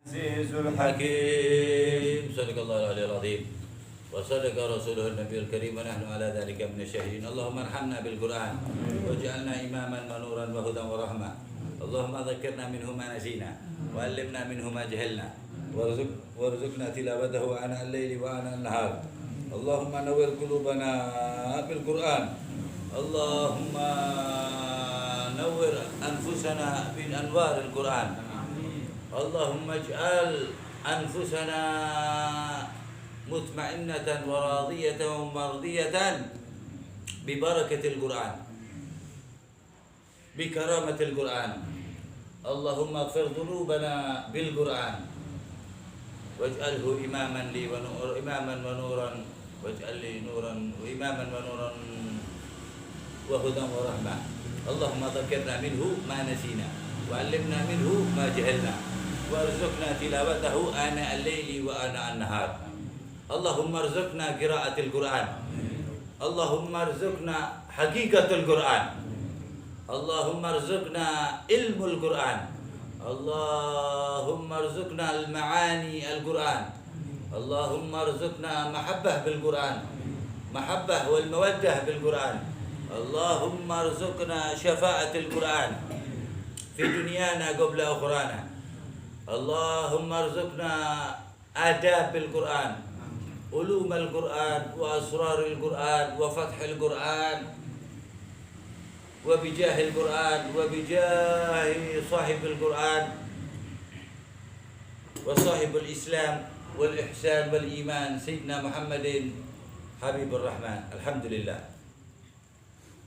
العزيز الحكيم. صدق الله العلي العظيم وصدق رسوله النبي الكريم ونحن على ذلك من الشاهدين. اللهم ارحمنا بالقرآن واجعلنا إماما ونورا وهدى ورحمة. اللهم ذكرنا منه ما نسينا وعلمنا منه ما جهلنا وارزقنا تلاوته آناء الليل وآناء النهار. اللهم نور قلوبنا بالقرآن. اللهم نور أنفسنا بأنوار القرآن. اللهم اجعل أنفسنا مطمئنة وراضية ومرضية ببركة القرآن بكرامة القرآن. اللهم اغفر ذنوبنا بالقرآن واجعله إماما لي إماما ونورا واجعل لي نورا وإماما ونورا وهدى ورحمة. اللهم ذكرنا منه ما نسينا وعلمنا منه ما جهلنا وارزقنا تلاوته آناء الليل وآناء النهار. اللهم ارزقنا قراءة القرآن. اللهم ارزقنا حقيقة القرآن. اللهم ارزقنا علم القرآن. اللهم ارزقنا المعاني القرآن. اللهم ارزقنا محبة بالقرآن، محبة والمودة بالقرآن. اللهم ارزقنا شفاعة القرآن في دنيانا قبل أخرانا. اللهم ارزقنا آداب القرآن، علوم القرآن وأسرار القرآن وفتح القرآن وبجاه القرآن وبجاه صاحب القرآن وصاحب الإسلام والإحسان والإيمان سيدنا محمد حبيب الرحمن. الحمد لله.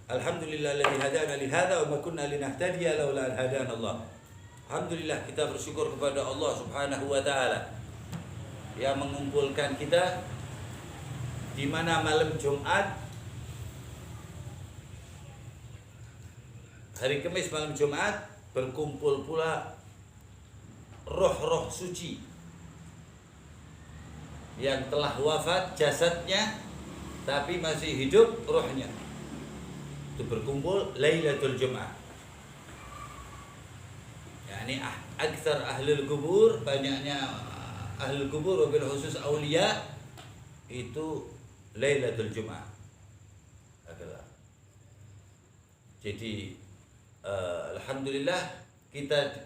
الحمد لله الذي هدانا لهذا وما كنا لنهتدي لولا أن هدانا الله. Alhamdulillah, kita bersyukur kepada Allah Subhanahu wa taala yang mengumpulkan kita di mana malam Jumat, hari Kamis malam Jumat, berkumpul pula roh-roh suci yang telah wafat jasadnya tapi masih hidup rohnya. Itu berkumpul Lailatul Jum'ah. Yani aksar ahlul kubur, banyaknya ahlul kubur wabil khusus aulia itu Lailatul Jum'ah. Jadi alhamdulillah kita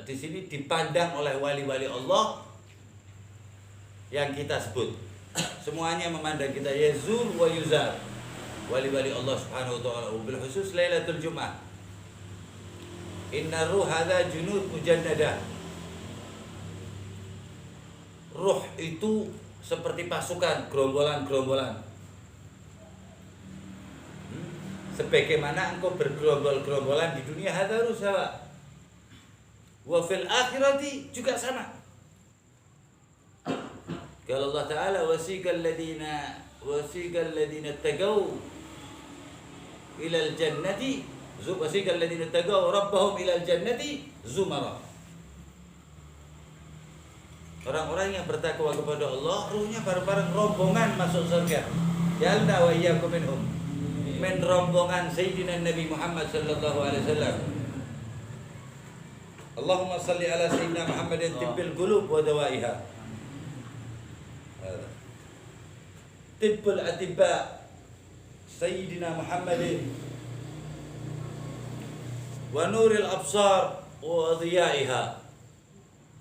di sini dipandang oleh wali-wali Allah yang kita sebut. Semuanya memandang kita yazur wa yuzar. Wali-wali Allah Subhanahu wa taala wabil khusus Lailatul Jum'ah. Inna ruh hadza junud mujannadah. Ruh itu seperti pasukan, gerombolan-gerombolan. Sebagaimana engkau bergerombol-gerombolan di dunia, hadza rusawa. Wa fil akhirati juga sama. Kalau Allah Ta'ala wasiqal ladina taqaw ila al-jannati wasiqal ladina taqaw rabbahum ila al-jannati zumara. Orang-orang yang bertakwa kepada Allah, ruhnya bareng-bareng rombongan masuk surga. Jalna wa iyyakum minhum. Men rombongan Sayyidina Nabi Muhammad sallallahu alaihi wasallam. Allahumma salli ala Sayyidina Muhammadin tibbil qulub wa dawaiha. Tibbul atibba Sayyidina Muhammadin wa nuril absar wa dhiyaiha.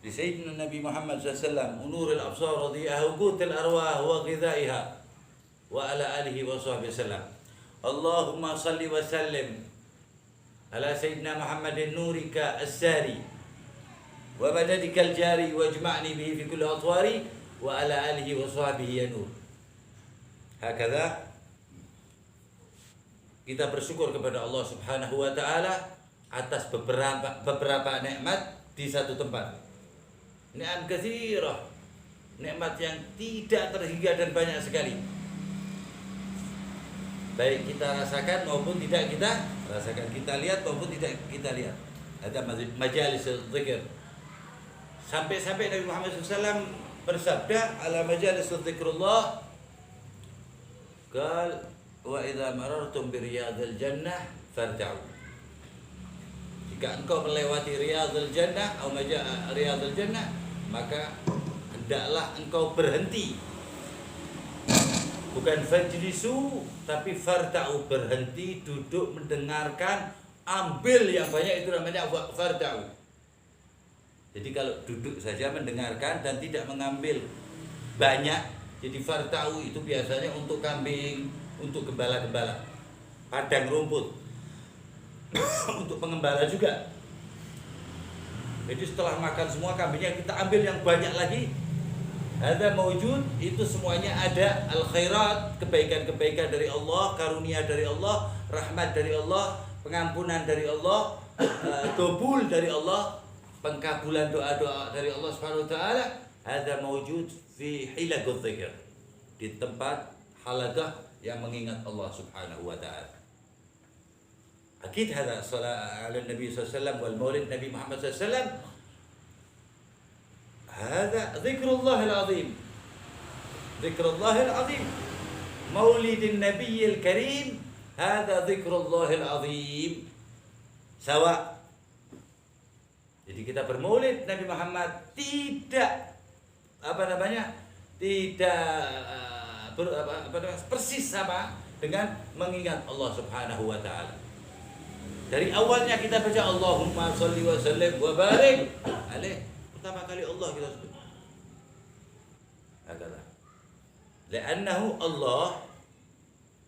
Di Sayyidina Nabi Muhammad SAW nuril absar wa dhiyaiha qutil arwah wa ghidaiha wa ala alihi wa sahbihi wasallam. Allahumma salli wa sallim ala Sayyidina Muhammadin nurika as-sari wa madadika al-jari wajma'ni bihi fi kulli atwari wa ala alihi wa sahbihi ya nur. Hakadha kita bersyukur kepada Allah Subhanahu wa taala atas beberapa nikmat di satu tempat. Nikmat katsirah, nikmat yang tidak terhingga dan banyak sekali. Baik kita rasakan maupun tidak kita rasakan, kita lihat maupun tidak kita lihat. Ada majalis zikir. Sampai-sampai Nabi Muhammad SAW bersabda ala majalis zikrullah, qal wa idza marartum bi riyadil jannah farta'u. Jika engkau melewati riyadil jannah atau riyadil jannah, maka hendaklah engkau berhenti. Bukan fajlisu, tapi farta'u, berhenti, duduk, mendengarkan, ambil yang banyak, itu namanya farta'u. Jadi kalau duduk saja mendengarkan dan tidak mengambil banyak, jadi farta'u itu biasanya untuk kambing, untuk gembala-gembala, padang rumput, untuk pengembala juga. Jadi setelah makan semua kambingnya, kita ambil yang banyak lagi. Ada mawujud, itu semuanya ada al-khairat, kebaikan-kebaikan dari Allah, karunia dari Allah, rahmat dari Allah, pengampunan dari Allah, dobul dari Allah, pengkabulan doa-doa dari Allah Subhanahu wa taala. Ada mawujud fi hilaqul dzikr, di tempat halaqah yang mengingat Allah Subhanahu wa taala. Akid hada salat ala Nabi sallallahu alaihi wasallam wal maulid Nabi Muhammad sallallahu alaihi wasallam. هذا ذكر الله العظيم، ذكر الله العظيم، مولد النبي الكريم، هذا ذكر الله العظيم، sawa. Jadi kita bermaulid Nabi Muhammad tidak persis sama dengan mengingat Allah Subhanahu wa taala. Dari awalnya kita baca Allahumma sholli wa sallim wa barik alaihi, pertama kali Allah kita sebut. Adalah li'annahu Allah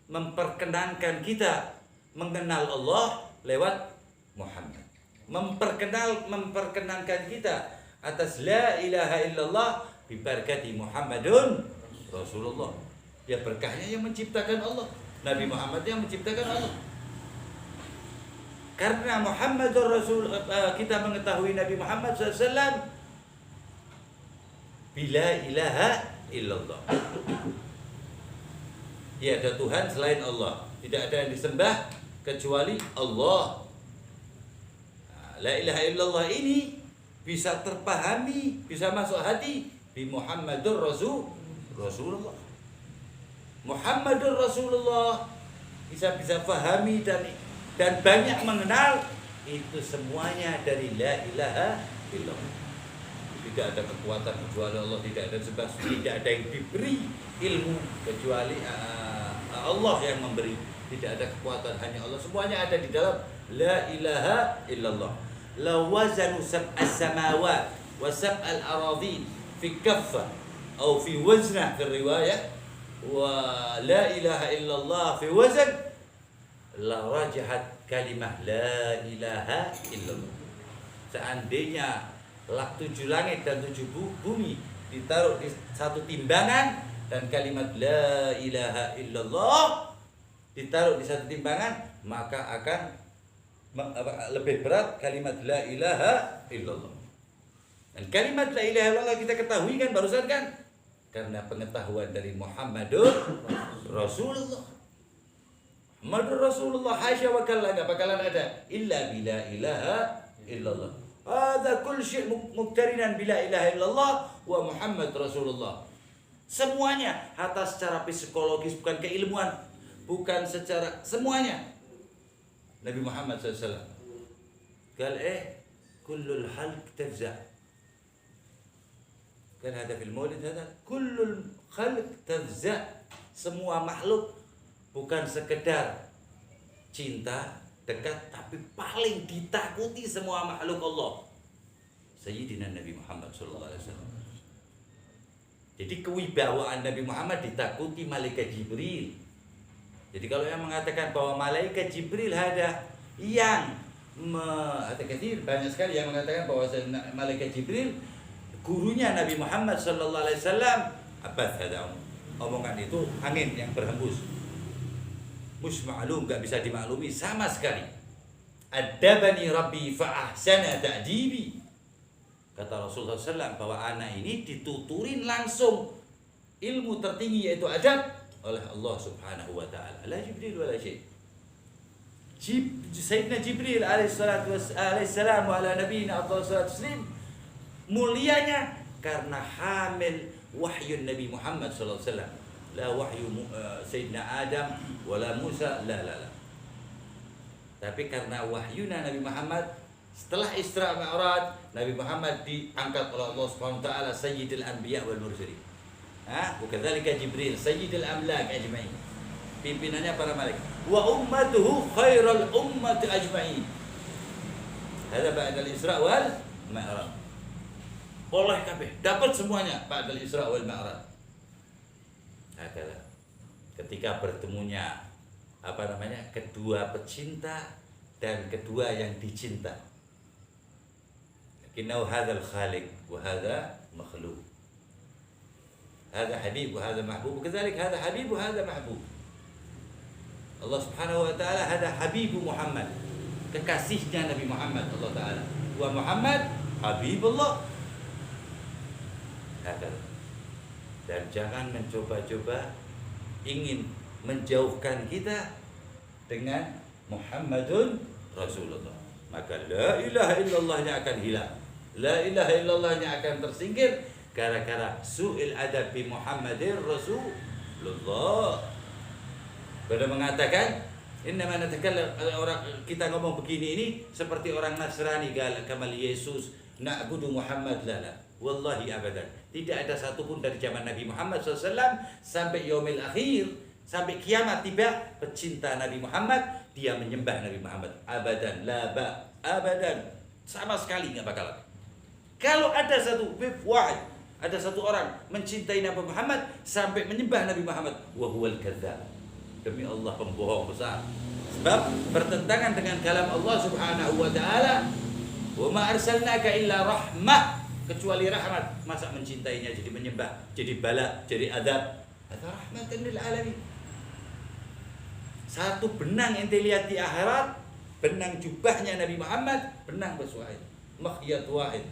memperkenankan kita mengenal Allah lewat Muhammad. Memperkenankan kita atas la ilaha illallah bi barakati Muhammadun Rasulullah. Ya, berkahnya yang menciptakan Allah, Nabi Muhammad yang menciptakan Allah. Karena Muhammadur Rasul, kita mengetahui Nabi Muhammad SAW bila ilaha illallah, tiada Tuhan selain Allah, tidak ada yang disembah kecuali Allah. La ilaha illallah ini bisa terpahami, bisa masuk hati di Muhammadur Rasulullah. Muhammadur Rasulullah bisa pahami dan banyak mengenal, itu semuanya dari la ilaha illallah. Tidak ada kekuatan kecuali Allah, tidak ada sebab, tidak ada yang diberi ilmu kecuali Allah yang memberi. Tidak ada kekuatan, hanya Allah. Semuanya ada di dalam la ilaha illallah. La wazanu sab'as samawat wa sab'al aradhin fi kaffah atau fi waznah fi riwayah, wa la ilaha illallah fi wazn la rajahat kalimah la ilaha illallah. Seandainya 7 langit dan 7 bumi ditaruh di satu timbangan, dan kalimat la ilaha illallah ditaruh di satu timbangan, maka akan lebih berat kalimat la ilaha illallah. Dan kalimat la ilaha illallah kita ketahui kan barusan kan, karena pengetahuan dari Muhammadur Rasulullah. Muhammadur Rasulullah, hasya wa kalla, enggak bakalan ada illa bila ilaha illallah. Ada kul syai' muqtarinan bila ilaha illallah wa Muhammad Rasulullah. Semuanya, hatta secara psikologis, bukan keilmuan, bukan secara semuanya. Nabi Muhammad SAW قال kullul khalq tafza. Kan ada fil maulid ada kullul khalq tafza. Semua makhluk bukan sekedar cinta dekat, tapi paling ditakuti semua makhluk Allah Sayyidina Nabi Muhammad SAW. Jadi kewibawaan Nabi Muhammad ditakuti malaikat Jibril. Jadi kalau yang mengatakan bahwa malaikat Jibril ada yang banyak sekali yang mengatakan bahwa malaikat Jibril gurunya Nabi Muhammad SAW, abad ada omongan itu angin yang berhembus. Musma'lum, gak bisa dimaklumi sama sekali. Adabani Rabbi fa ahsana ta'dibi. Kata Rasulullah SAW bahwa anak ini dituturin langsung ilmu tertinggi yaitu adab oleh Allah Subhanahu wa taala. La Jibril wala syai'. Sayyidina Jibril alaihissalam wa ala nabiyina afdhalus salatu wassalam, mulianya karena hamil wahyu Nabi Muhammad sallallahu alaihi wasallam. La wahyu Sayyidina Adam wala Musa, la. Tapi karena wahyuna Nabi Muhammad Setelah Isra Mi'raj, Nabi Muhammad diangkat oleh Allah Subhanahu wa taala Sayyidul Anbiya wal Mursalin. Wa kadzalika Jibril Sayyidul Amlak ajma'in. Pimpinannya para malaikat. Wa ummatuhu khairul ummati ajma'in. Hada ba'dal Isra wal Mi'raj. Oleh kabeh dapat semuanya ba'dal Isra wal Mi'raj. Hakala. Ketika bertemunya kedua pecinta dan kedua yang dicinta. Lakinnahu hadzal khaliq wa hadza makhluq. Hadza habib wa hadza mahbub. Kadzalik hadza habib wa hadza mahbub. Allah Subhanahu wa taala hadza habibu Muhammad. Kekasihnya Nabi Muhammad Allah taala. Wa Muhammad habibullah. Hakala. Dan jangan mencoba-coba ingin menjauhkan kita dengan Muhammadun Rasulullah. Maka la ilaha illallahnya akan hilang. La ilaha illallahnya akan tersingkir gara-gara su'il adab bi Muhammadir Rasulullah. Pada mengatakan innama natakallam, orang kita ngomong begini ini seperti orang Nasrani kamal Yesus na'budu Muhammad la. Wallahi abadan. Tidak ada satupun dari zaman Nabi Muhammad SAW sampai yaumil akhir, sampai kiamat tiba, pecinta Nabi Muhammad dia menyembah Nabi Muhammad. Abadan, la ba, abadan. Sama sekali nggak bakalan. Kalau ada satu wahid, ada satu orang mencintai Nabi Muhammad sampai menyembah Nabi Muhammad, wa huwal kadzdzab. Demi Allah pembohong besar. Sebab bertentangan dengan kalam Allah Subhanahu wa taala, "Wa ma arsalnaka illa rahmah." Kecuali rahmat, masa mencintainya jadi menyembah, jadi bala, jadi adab. Ada rahmatan lil alamin. Satu benang ente lihat di akhirat, benang jubahnya Nabi Muhammad, benang bersuahid, makhyat wahid.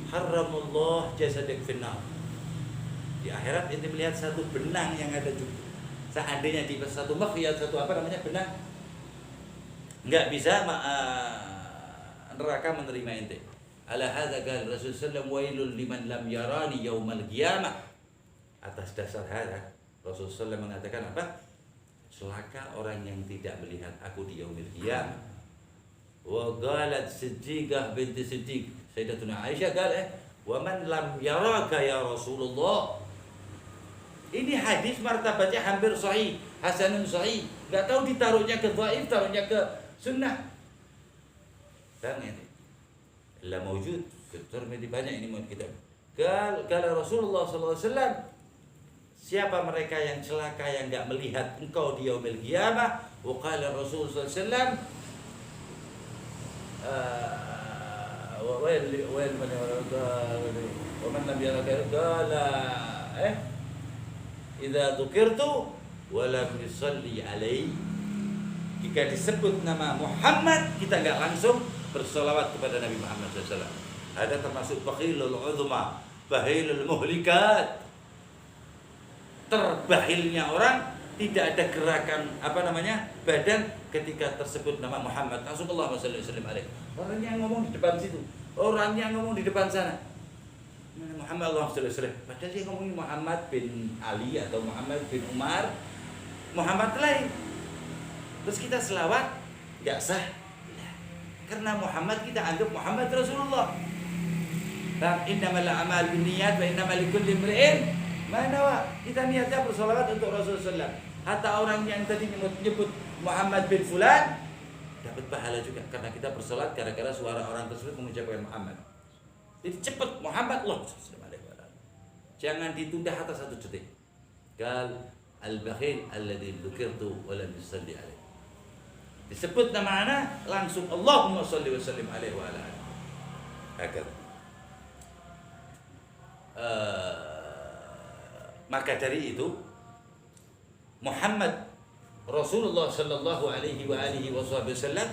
Haramullah jasadak finnar. Di akhirat ente melihat satu benang yang ada jubah. Seandainya di satu makhyat, satu benang, enggak bisa neraka menerima ente. Ala hadza qala Rasul sallallahu wailul liman lam yarani yaumal qiyamah. Atas dasar hadza Rasul sallallahu mengatakan apa? Celaka orang yang tidak melihat aku di yaumil qiyamah. Wa qalat Siddiqah binti Siddiq, Sayyidatuna Aisyah wa man lam yaraka ya Rasulullah. Ini hadis martabatnya hampir sahih, hasanun sahih. Enggak tahu ditaruhnya ke dhaif, taruhnya ke sunnah. Dan ini la mawjud, Tirmidzi banyak ini muat kitab. Kalau Rasulullah SAW, siapa mereka yang celaka yang enggak melihat engkau di yaumil qiyamah? Wa qala Rasul SAW, wa man lam yaraka qala idza dzukirtu wa lam yusalli alaihi. Jika disebut nama Muhammad, kita enggak langsung bersolawat kepada Nabi Muhammad SAW. Ada termasuk bakhilul uzma, bahilul muhlikat. Terbahilnya orang, tidak ada gerakan badan ketika tersebut nama Muhammad. Langsung Allahumma shalli wa sallim alaihi. Orang yang ngomong di depan situ, orang yang ngomong di depan sana, Muhammad Allahumma shalli wa sallim. Padahal dia ngomongin Muhammad bin Ali atau Muhammad bin Umar, Muhammad lain. Terus kita selawat, enggak sah. Karena Muhammad kita anggap Muhammad Rasulullah. Innamal a'mal binniyat wa innamal likulli imri'in ma nawa. Kita niatnya bersolawat untuk Rasulullah. Hatta orang yang tadi menyebut Muhammad bin Fulan dapat pahala juga karena kita bersolat gara-gara suara orang tersebut mengucapkan Muhammad. Jadi cepat Muhammad Allah. Jangan ditunda hatta satu detik. Qal al-bakhil alladhi dzukirtu wa lam yusalli alaihi. Disebut nama anak langsung Allahumma shalli wa sallim alaihi wa ala alihi. Agar maka dari itu Muhammad Rasulullah sallallahu alaihi wa alihi wasallam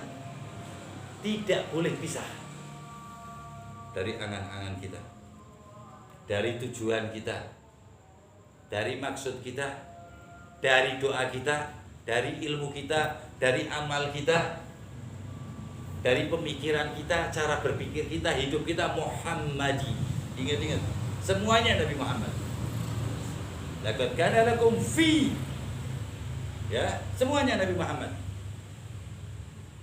tidak boleh pisah dari angan-angan kita, dari tujuan kita, dari maksud kita, dari doa kita, dari ilmu kita, dari amal kita, dari pemikiran kita, cara berpikir kita, hidup kita Muhammadi. Ingat-ingat, semuanya Nabi Muhammad. Laqad kana lakum fi, ya, semuanya Nabi Muhammad.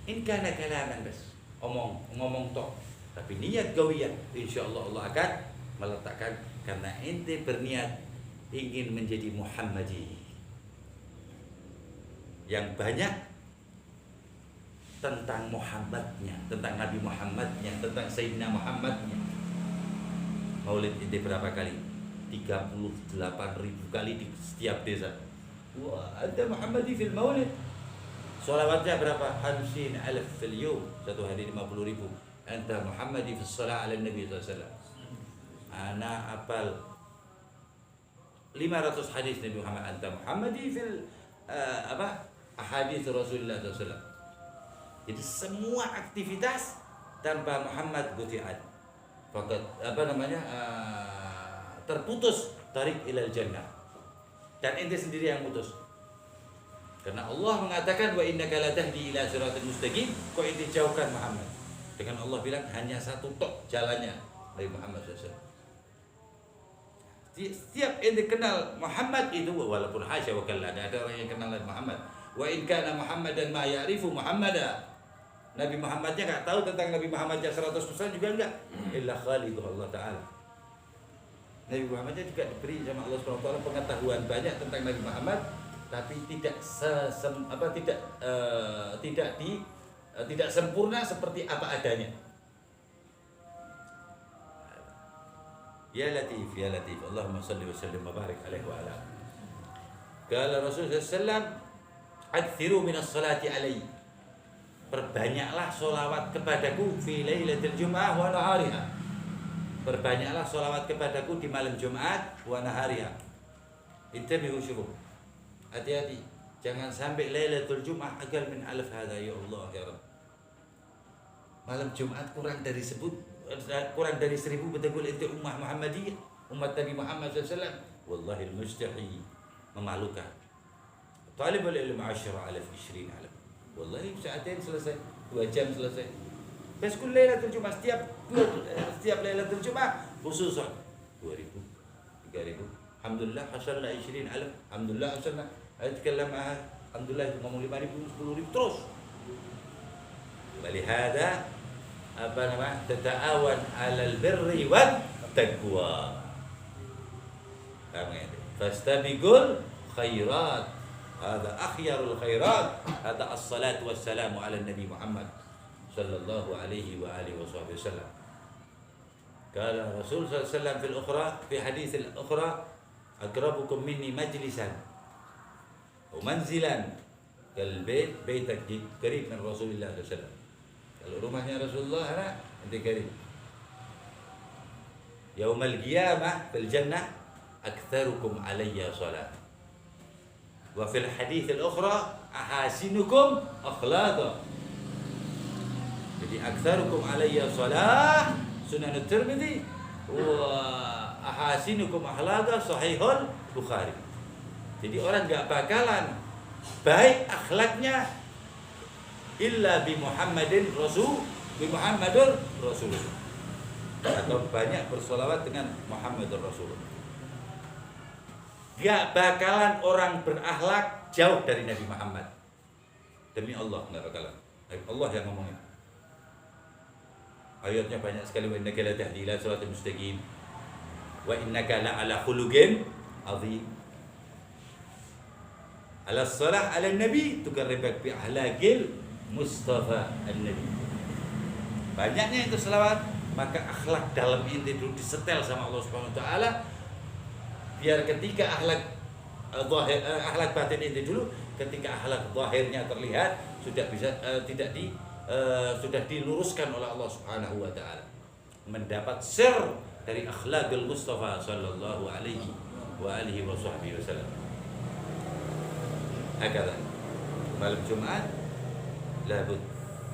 In kana kalaman bas. Ngomong tok. Tapi niat gawiyah, insyaallah Allah akan meletakkan karena ente berniat ingin menjadi Muhammadi yang banyak tentang Muhammadnya, tentang Nabi Muhammadnya, tentang Sayyidina Muhammadnya. Maulid ente berapa kali? 38.000 kali di setiap desa. Wah, ada Muhammadi fil maulid. Salawatnya berapa? 50.000 fil yawm. Satu hari 50.000. Anta Muhammadi fis salat ala Nabi sallallahu alaihi wasallam. Ana apal 500 hadis Nabi Muhammad. Anta Muhammadi fil ahadits Rasulullah sallallahu alaihi wasallam. Jadi semua aktivitas tanpa Muhammad gutiat. Fakat terputus tarik ilal jannah. Dan ente sendiri yang putus. Karena Allah mengatakan wa innaka la tahdi ila siratal mustaqim, kok ente jauhkan Muhammad. Dengan Allah bilang hanya satu tok jalannya Nabi Muhammad SAW. Setiap ente kenal Muhammad itu, walaupun hasya wa kalla, ada orang yang kenal Nabi Muhammad. Wa in kana Muhammadan ma ya'rifu Muhammada. Nabi Muhammadnya enggak tahu tentang Nabi Muhammadnya 100% juga enggak. Illa khaliqu Allah Ta'ala. Nabi Muhammadnya juga diberi sama Allah SWT pengetahuan banyak tentang Nabi Muhammad, tapi tidak sempurna seperti apa adanya. Ya Latif, ya Latif. Allahumma salli wa sallim wa barik alaihi wa ala. Kala Rasulullah SAW, "Aktsiru min as-salati alaihi." Perbanyaklah sholawat kepadaku fi lailatul Jum'ah wa nahariha. Perbanyaklah sholawat kepadaku di malam Jumat wa nahariha. Intabihu syuruh. Hati-hati, jangan sampai Lailatul Jum'ah agal min alf hadza ya Allah ya Rabb. Malam Jumat kurang dari 1000 betul itu ummah Muhammadiyah, umat Nabi Muhammad SAW. Wallahi al-mustahil, memalukan. Talibul ilmu 10,000 20,000. Wallahi saatin selesai, 2 jam selesai. Bas kul Lailatul Jum'ah, setiap Lailatul Jum'ah khususan 2,000, 3,000. Alhamdulillah hasalna 20,000. Alhamdulillah hasalna. Atkallam alhamdulillah ngomong 5,000, 10,000 terus. Walihada tata'awan 'alal birri wat taqwa. Fastabiqul khairat. Hada akhyarul khairat. Hada as-salatu wassalamu 'ala Nabi Muhammad sallallahu alaihi wa alihi wasallam. Qala Rasul sallallahu alaihi wasallam fil ukhra fi hadits al-ukhra akrabukum minni majlisan wa manzilan kal baitak qarib min Rasulillah sallallahu alaihi wasallam. Kalau rumahnya Rasulullah ana ente qarib. Yaumal qiyamah fil jannah aktsarukum alayya salat. Wa fil hadits al-ukhra ahasinukum akhlaqa. Jadi aktsarukum alayya salat Sunan At-Tirmidzi wa ahasinukum akhlaqa sahihul Bukhari. Jadi orang enggak bakalan baik akhlaknya illa bi Muhammadin Rasul, bi Muhammadur Rasul. Atau banyak bersolawat dengan Muhammadur Rasul. Enggak bakalan orang berakhlak jauh dari Nabi Muhammad. Demi Allah enggak bakalan. Allah yang ngomongnya. Ayatnya banyak sekali, wa innaka la tahdi ila siratal mustaqim wa innaka la ala khuluqin azim. Ala salah ala nabi tukarribak bi ahlakil Mustafa an-Nabi. Banyaknya itu selawat, maka akhlak dalam inti dulu disetel sama Allah Subhanahu wa taala. Biar ketika akhlak batin inti dulu, ketika akhlak zahirnya terlihat sudah bisa sudah diluruskan oleh Allah Subhanahu wa taala. Mendapat sir dari akhlakul Mustafa sallallahu alaihi wa alihi wasallam. Hakala malam Jumat labud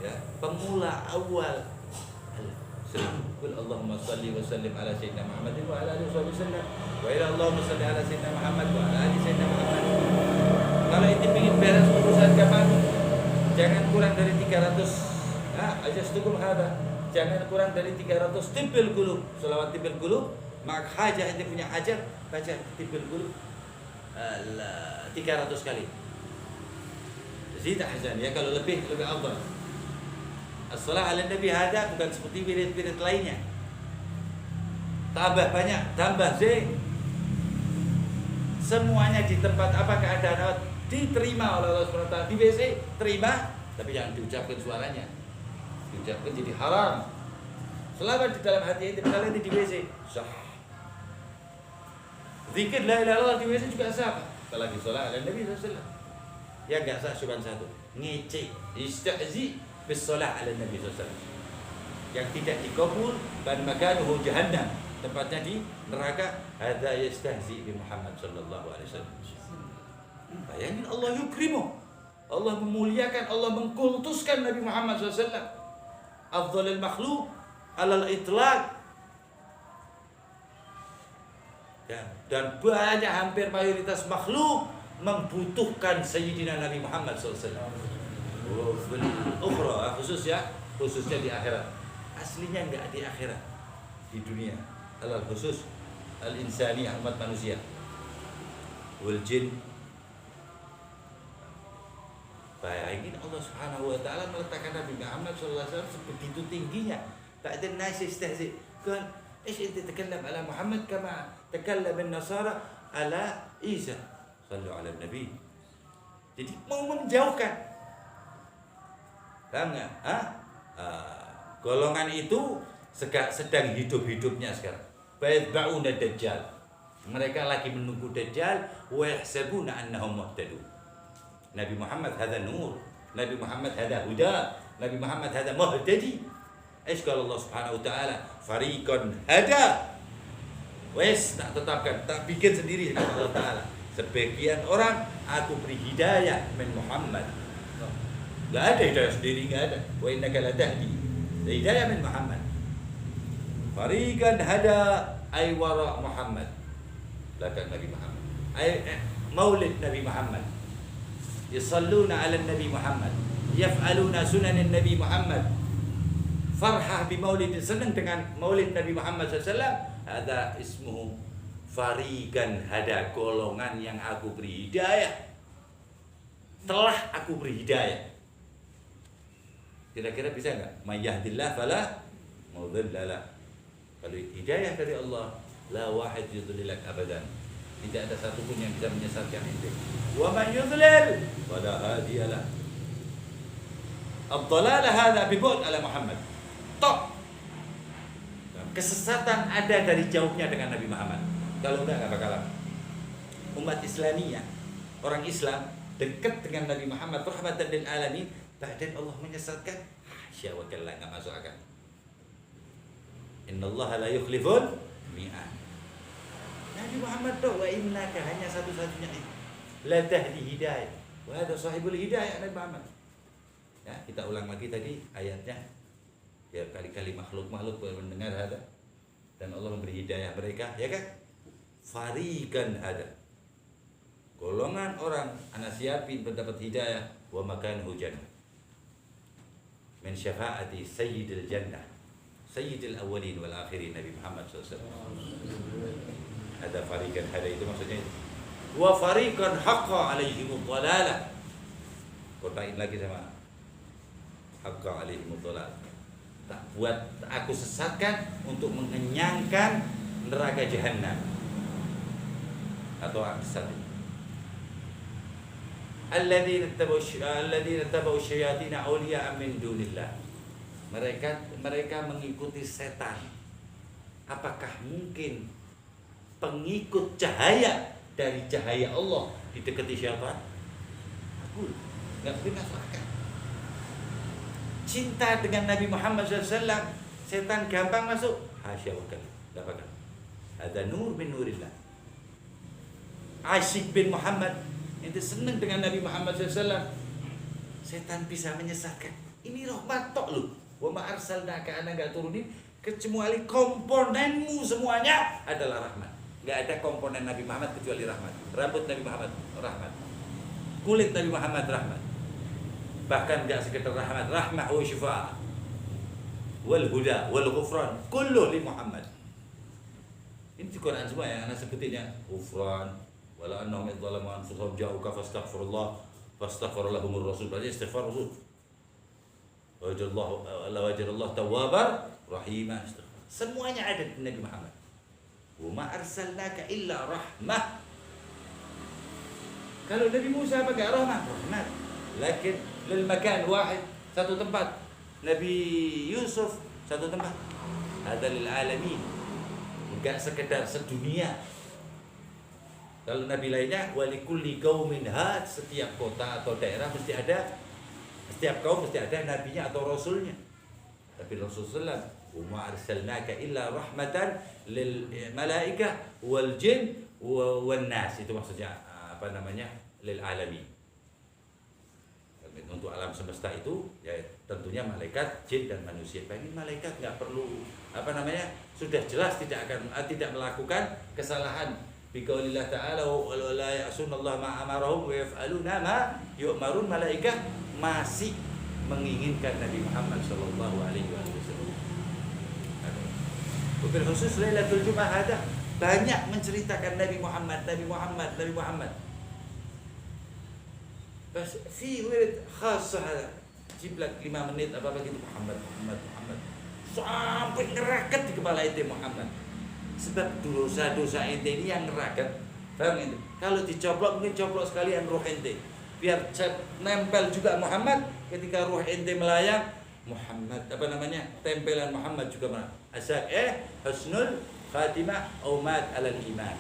ya pemula awal Qul Allahumma salli wa sallim ala sayyidina Muhammad wa ala alihi wasallam wa ila Allahumma salli ala sayyidina Muhammad wa ala alihi sayyidina Muhammad. Kalau itu ingin beres urusan kapan, jangan kurang dari 300. Ajastukum hada. Jangan kurang dari 300 tibil qulub. Selawat tibil qulub, mak hajah ente punya hajat, baca tibil qulub 300 kali. Zid ahzan ya, kalau lebih afdal. As-salah ala Nabi hada bukan seperti wirid-wirid lainnya. Tambah banyak, tambah Z. Semuanya di tempat apa keadaan diterima oleh Allah SWT. Di WC terima, tapi jangan diucapkan suaranya. Diucapkan jadi haram. Selama di dalam hati itu kalian di WC sah. Zikir la ilaha illallah di WC juga sah. Apalagi salat ala Nabi SAW. Ya enggak sah cuma satu. Ngecek istihzi bis salat ala Nabi SAW. Yang tidak dikabul ban makanuhu jahannam. Tempatnya di neraka. Hadza yastahzi bi Muhammad sallallahu alaihi wasallam. Bayangin Allah yukrimu. Allah memuliakan, Allah mengkultuskan Nabi Muhammad SAW. Afdhalul makhluk alal itlaq. Dan banyak hampir mayoritas makhluk membutuhkan Sayyidina Nabi Muhammad SAW. Ukhra khususnya di akhirat. Aslinya enggak di akhirat, di dunia. Alal khusus al-insani umat manusia. Wal jin. Bayangin Allah Subhanahu wa taala meletakkan Nabi Muhammad sallallahu alaihi wasallam sebegitu tingginya. Tak ada nas istihzi. Kan ايش انت تتكلم على محمد كما تكلم النصارى على عيسى. صلوا على النبي. Jadi mau menjauhkan. Paham enggak? Golongan itu sedang hidup-hidupnya sekarang. Baitba'una dajjal. Mereka lagi menunggu dajjal wa yahsabuna annahum muhtadun. Nabi Muhammad hada nur, Nabi Muhammad hada huda, Nabi Muhammad hada muhtadi. Aish kalau Allah Subhanahu wa taala fariqan hada. Wes tak tetapkan, tak bikin sendiri kata Allah taala. Sebagian orang aku beri hidayah min Muhammad. Enggak ada hidayah sendiri, enggak ada. Wa innaka latahdi. Hidayah min Muhammad. Fariqan hada ay wara Muhammad. Belakang Nabi Muhammad. Maulid Nabi Muhammad. Yusalluna ala Nabi Muhammad. Yaf'aluna sunan Nabi Muhammad. Farhah bi maulid, senang dengan maulid Nabi Muhammad SAW. Ada ismuhu fariqan hada, golongan yang aku beri hidayah. Telah aku beri hidayah. Kira-kira bisa enggak? May yahdillah fala mudilla lah. Kalau hidayah dari Allah, la wahid yudlilak abadan. Tidak ada satupun yang bisa menyesatkan ente. Wa man yudlil fala hadiyalah. Ad-dalalah hadha bi bu'd ala Muhammad. Tok. Kesesatan ada dari jauhnya dengan Nabi Muhammad. Kalau enggak bakalan. Umat Islamiyah, orang Islam dekat dengan Nabi Muhammad rahmatan lil alamin, bahkan Allah menyesatkan. Hasya wa kalla, enggak masuk akal. Innallaha la yukhliful mi'ad. Nabi Muhammad tuh wa innaka hanya satu-satunya la tahdi hidayah. Wa hadha sahibul hidayah Nabi Muhammad. Ya, kita ulang lagi tadi ayatnya. Ya kali-kali makhluk-makhluk mendengar ada dan Allah memberi hidayah mereka, ya kan? Fariqan ada. Golongan orang ana siapin mendapat hidayah wa makan hujan. Min syafaati sayyidil jannah. Sayyidil awwalin wal akhirin Nabi Muhammad SAW. Ada fariqan hada itu maksudnya. Wa fariqan haqqa alaihimud dhalalah. Kotain lagi sama haqqa alaihimud dhalalah. Tak buat aku sesatkan untuk mengenyangkan neraka jahanam. Atau aksad. Alladzina tabu syayatin awliya min dunillah. Mereka mengikuti setan. Apakah mungkin pengikut cahaya dari cahaya Allah didekati syaitan? Aku enggak mungkin masuk akal. Cinta dengan Nabi Muhammad SAW, setan gampang masuk. Hasya wa kalla, enggak bakal. Ada nur bin nurillah. Asyik bin Muhammad, itu senang dengan Nabi Muhammad SAW. Setan bisa menyesatkan. Ini rahmat tok lu. Wa ma arsalnaka, ana enggak turunin kecuali komponenmu semuanya adalah rahmat. Enggak ada komponen Nabi Muhammad kecuali rahmat. Rambut Nabi Muhammad rahmat. Kulit Nabi Muhammad rahmat. Bahkan enggak sekedar rahmat, rahmah wa syifa' wal huda wal ghufran kullu li Muhammad. Ini di Quran semua yang ana sebutinnya. Ghufran wala annahum idzalamu anfusahum ja'uka fastaghfirullah fastaghfara lahumur rasul. Berarti istighfar rasul. wajadallah tawwabar rahimah. Semuanya ada di Nabi Muhammad. Wa ma arsalnaka illa rahmah. Kalau Nabi Musa pakai rahmat. Lakin lil makan wahid, satu tempat. Nabi Yusuf satu tempat. Ada lil alamin. Enggak sekedar sedunia. Kalau nabi lainnya walikulli qaumin had, setiap kota atau daerah mesti ada, setiap kaum mesti ada nabinya atau rasulnya. Tapi Rasulullah wa ma arsalnaka illa rahmatan lil malaikah wal jin wan nas, itu maksudnya apa namanya, lil alamin. Untuk alam semesta itu ya tentunya malaikat, jin dan manusia. Bagi malaikat nggak perlu apa namanya, sudah jelas tidak melakukan kesalahan. Biqaulillah ta'ala wa la ya'sunallaha ma amarahum wa yaf'aluna ma yu'marun. Malaikat masih menginginkan Nabi Muhammad sallallahu alaihi wasallam. Wabil khusus Lailatul Jumat ada banyak menceritakan Nabi Muhammad. Bas fi wirid khas hada. Jiblak 5 menit apa begitu Muhammad. Sampai ngeraket di kepala ente Muhammad. Sebab dosa-dosa ente ini yang ngeraket. Paham ente? Kalau dicoplok mungkin coplok sekalian ruh ente. Biar nempel juga Muhammad, ketika ruh ente melayang Muhammad, apa namanya? Tempelan Muhammad juga mana? Asak husnul khatimah au mat alal iman.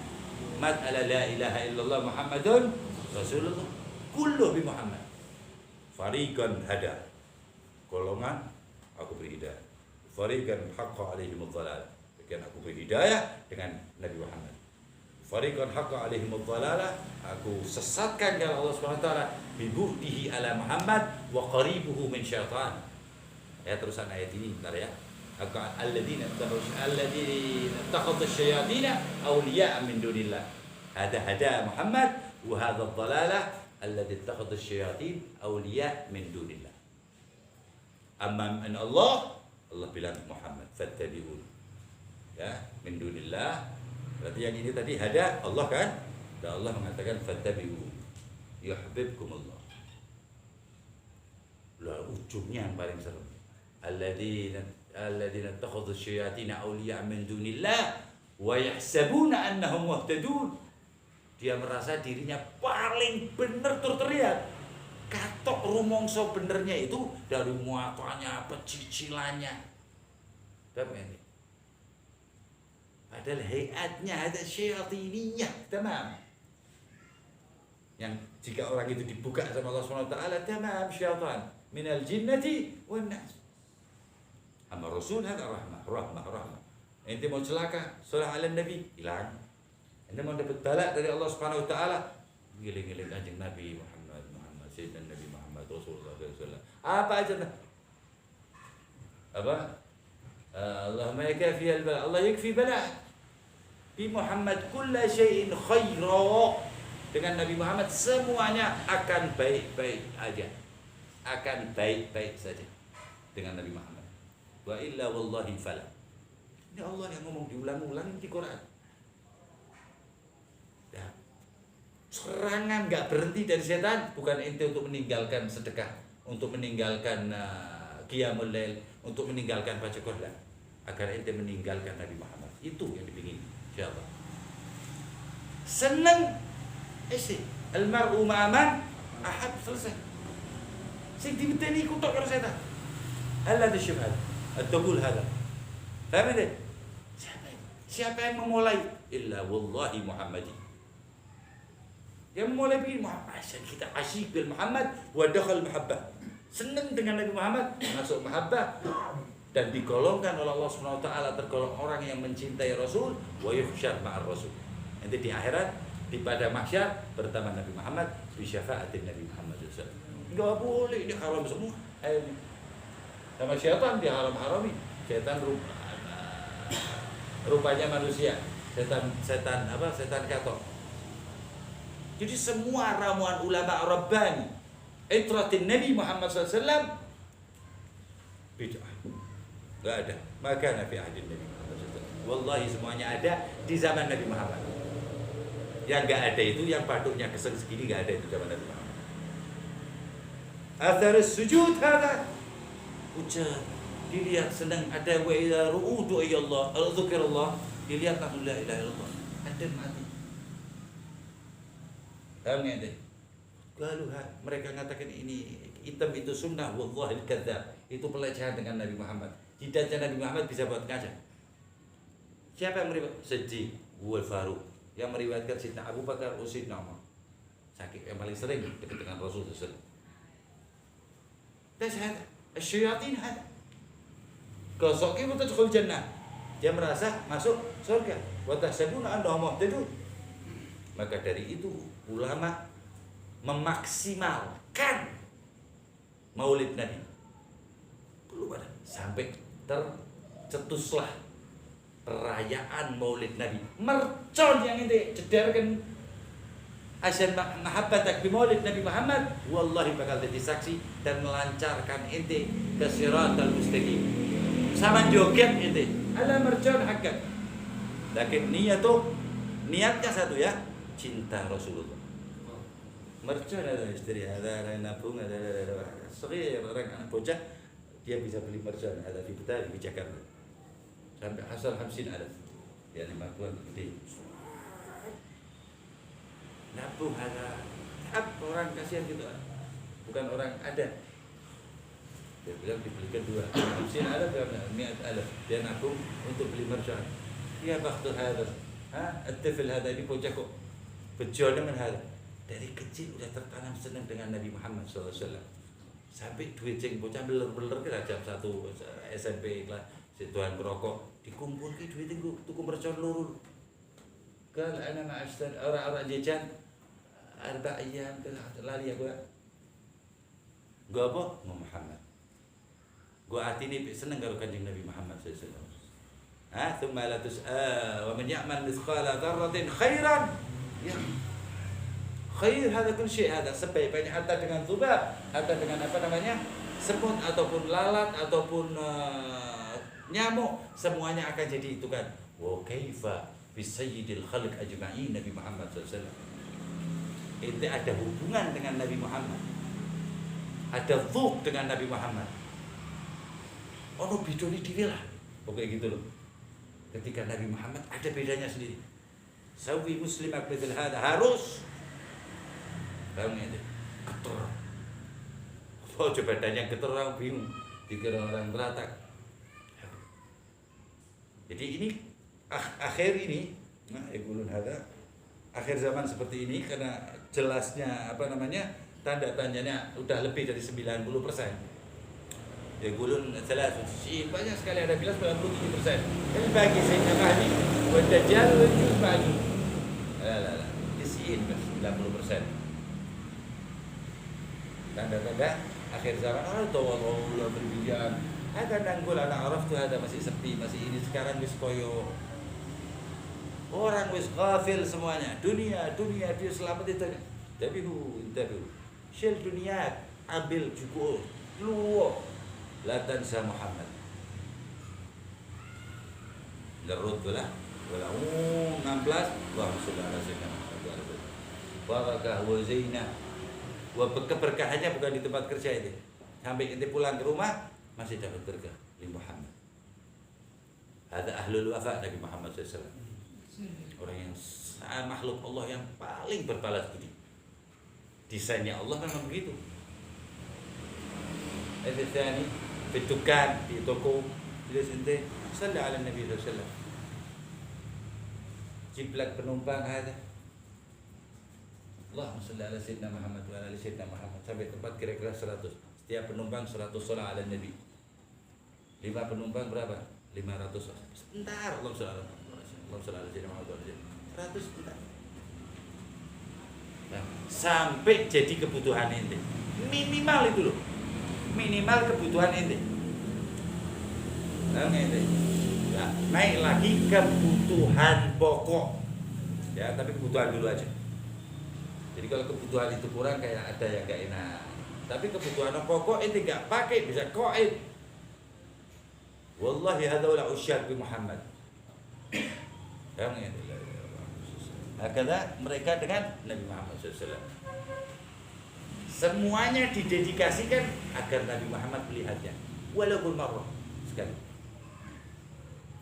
Mat ala la ilaha illallah Muhammadun Rasulullah. Kullu bi Muhammad. Fariqan hada. Golongan aku beri hidayah. Fariqan haqqa alaihim ad-dhalal. Bagian aku beri hidayah dengan Nabi Muhammad. Fariqan haqqa alaihim ad-dhalalah, aku sesatkan ya Allah Subhanahu wa taala bi bu'dihi ala Muhammad wa qaribuhu min syaitan. Ya, terusan ayat ini bentar ya. Alladzina ittakhadhu asy-syayatin awliya min dunillah. Hada Muhammad wa hadha ad-dhalalah alladzi ittakhadhu asy-syayatin awliya min dunillah. Amma an Allah bilang Muhammad fattabi'un. Ya, min dunillah. Berarti yang ini tadi hada Allah kan? Dan Allah mengatakan fattabi'u yuhibbukumullah. Lah ujungnya yang paling serem. Alladzina ittakhadhu asy-syayatin awliya min dunillah wa yahsabuna annahum muhtadun. Dia merasa dirinya paling benar terlihat. Katok rumongso benernya itu dari muatannya, pecicilannya. Paham ini? Padahal hayatnya ada syayatiniyah, tamam. Yang jika orang itu dibuka sama Allah SWT, tamam syaitan minal jinnati wan nas. Amma Rasul ada rahmah. Ente mau celaka, salah ala Nabi, hilang. Ente mau dapat bala dari Allah Subhanahu wa taala, giling-giling kanjeng Nabi Muhammad, Sayyidina Nabi Muhammad Rasulullah sallallahu. Apa aja nah? Apa? Allahumma yakfi al-bala. Allah yakfi bala. Bi Muhammad kullu syai'in khairu. Dengan Nabi Muhammad semuanya akan baik-baik aja. Akan baik-baik saja dengan Nabi Muhammad. Wa illa wallahi fala. Ini Allah yang ngomong diulang-ulang di Quran. Ya. Serangan enggak berhenti dari setan, bukan ente untuk meninggalkan sedekah, untuk meninggalkan qiyamul lail, untuk meninggalkan baca Quran, agar ente meninggalkan Nabi Muhammad. Itu yang dipingin insyaallah. Senang al-mar'u ma'aman ahad, selesai. Sing dimiteni ku tok karo setan. Allah disyubhat. At-taqul hada. Faham tak? Siapa yang memulai? Illa wallahi Muhammadi. Yang memulai begini Muhammad. Kita asyik bil Muhammad wa dakhal mahabbah. Senang dengan Nabi Muhammad, masuk mahabbah dan digolongkan oleh Allah Subhanahu wa taala, tergolong orang yang mencintai Rasul wa yuhsyar ma'ar Rasul. Nanti di akhirat, di pada mahsyar bersama Nabi Muhammad bi syafaatin Nabi Muhammad sallallahu alaihi wasallam. Enggak boleh, ini haram semua. Ayo. Sama syaitan dia haram-harami. Syaitan rupanya manusia. Setan katok. Jadi semua ramuan ulama Rabbani, itratin Nabi Muhammad SAW, bid'ah. Enggak ada. Maka Nabi ahdin Nabi Muhammad SAW. Wallahi semuanya ada di zaman Nabi Muhammad. Yang enggak ada itu, yang patutnya kesel segini enggak ada itu zaman Nabi Muhammad. Atharus sujud hada. pucat, dilihat senang, ada wa ila ru'udu ayallah, al-dzikrillah, dilihat la ilaha illallah, ada mati. Paham ya deh? Lalu mereka mengatakan ini hitam itu sunnah, wallahi kadzab. Itu pelecehan dengan Nabi Muhammad. Jidatnya Nabi Muhammad bisa buat kaca. Siapa yang meriwayatkan? Siddiq wal Faruq. Yang meriwayatkan Sidna Abu Bakar, Sidna Umar. Sakit yang paling sering dekat dengan Rasul sallallahu alaihi wasallam. Das hada, asyayatin hada. Kasaki tadkhul jannah. Dia merasa masuk surga. Wa tahsabuna annahum muhtadun. Maka dari itu ulama memaksimalkan Maulid Nabi. Belum ada sampai tercetuslah perayaan Maulid Nabi. Mercon yang ente cedarkan Asyad mahabbatak bi Maulid Nabi Muhammad, wallahi bakal jadi saksi dan melancarkan ente ke siratal mustaqim. Sama joget ente. Ala mercon hakat. Lakin niatnya satu ya, cinta Rasulullah. Mercon ada istri, ada nabung, ada segala orang anak bocah dia bisa beli mercon, ada di Jakarta. Sampai asal 50 ada. Ya 50-an gede. Nabung ada orang kasihan gitu, bukan orang ada. Dia bilang dibelikan 2. Mesin ada berapa? 100,000. Dia nabung untuk beli mercon. Ya bakhtul hada. At-tifl hada ini bocah kok bejo dengan hal. Dari kecil udah tertanam senang dengan Nabi Muhammad SAW. Sampai duit ceng bocah beler-beler kira jam 1 SMP lah. Situan berokok dikumpul ke duit itu tuku mercon lurul. Kal ana ma'astan orang-orang jajan 4 ayam lari aku. Gua apa? Muhammad. Gua hati ini seneng karo Kanjeng Nabi Muhammad sallallahu alaihi wasallam. Thumma la tus'a wa man ya'mal mithqala dzarratin khairan. Ya. Khair hada kull syai hada sebaik-baiknya harta dengan zubab, harta dengan apa namanya? Semut ataupun lalat ataupun nyamuk semuanya akan jadi itu kan. Wa kaifa bi sayyidil khalq ajma'in Nabi Muhammad sallallahu alaihi wasallam. Itu ada hubungan dengan Nabi Muhammad. Ada dzuk dengan Nabi Muhammad. Ono bidone dhewe lah. Pokoknya gitu loh. Ketika Nabi Muhammad ada bedanya sendiri. Sawi muslim akbidil hada harus paham ya? Geter. Oh, coba tanya geter orang bingung. Dikira orang beratak. Jadi ini akhir ini, nah iqulun hada akhir zaman seperti ini karena jelasnya apa namanya tanda tanyanya udah lebih dari 90%. Ya gulun salah sih banyak sekali ada bilang 97%. Tapi bagi Sayyidina Mahdi wa Dajjal wa Jubani. La. Disiin 90%. Tanda-tanda akhir zaman Allah berbijan. Ada nanggul anak Arab tuh ada masih sepi, masih ini sekarang wis koyo orang wis ghafil semuanya. Dunia dia selamat itu. Tapi Syel dunia ambil juga luo la tansa Muhammad. Garut wala 16 Allahumma shalli ala sayyidina Muhammad. Barakah wa zaina. Wa keberkahannya bukan di tempat kerja itu. Sampai ente pulang ke rumah masih dapat berkah di Muhammad. Ada ahlul wafa Nabi Muhammad SAW. Orang yang makhluk Allah yang paling berbalas budi. Desainnya Allah memang begitu. Ini petukan di toko tulis ente salli ala Nabi SAW. Jiplak penumpang ada. Allahumma shalli ala sayyidina Muhammad wa ala sayyidina Muhammad sampai tempat kira-kira 100. Setiap penumpang 100 salat ala Nabi. 5 penumpang berapa? 500. Sebentar Allahumma shalli ala sayyidina Muhammad 100 sebentar. Nah, sampai jadi kebutuhan ente. Minimal itu loh. Minimal kebutuhan ente. Nah, ente. Nah, naik lagi kebutuhan pokok. Ya, tapi kebutuhan dulu aja. Jadi kalau kebutuhan itu kurang kayak ada yang gak enak. Tapi kebutuhan pokok ente gak pakai bisa qaid. Wallahi hadza la usyad bi Muhammad. Yang ini. Akhirnya mereka dengan Nabi Muhammad SAW. Semuanya didedikasikan agar Nabi Muhammad melihatnya. walaupun marrah sekali.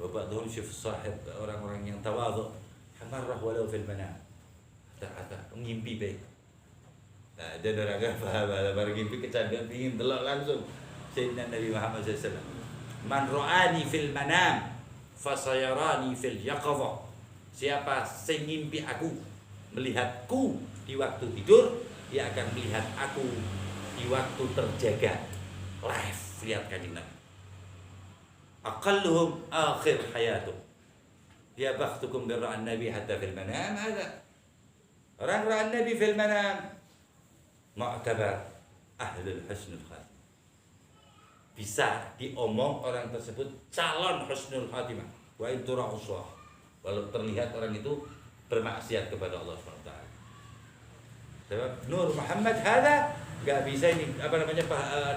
Ba'dhum syuf sahib, orang-orang yang tawadhu, marrah walau fil manam. Tak ngimpi baik. Nah, dan orang paham barang ngimpi kecanduan pengin delok langsung Sayyidina Nabi Muhammad SAW. Man ra'ani fil manam fasayarani fil yaqadha. Siapa sing ngimpi aku, melihatku di waktu tidur, dia akan melihat aku di waktu terjaga. Live, lihat Kanjeng Nabi. Aqalluhum akhir hayatuh. Ya bakhtukum birra'an Nabi hatta fil manam. Ada orang ra'an Nabi fil manam, mu'tabar ahlul husnul khatimah. Bisa diomong orang tersebut calon husnul khatimah. Wa in tura'uslah. Walau terlihat orang itu bermaksiat kepada Allah SWT. Sebab Nur Muhammad hada enggak bisa ini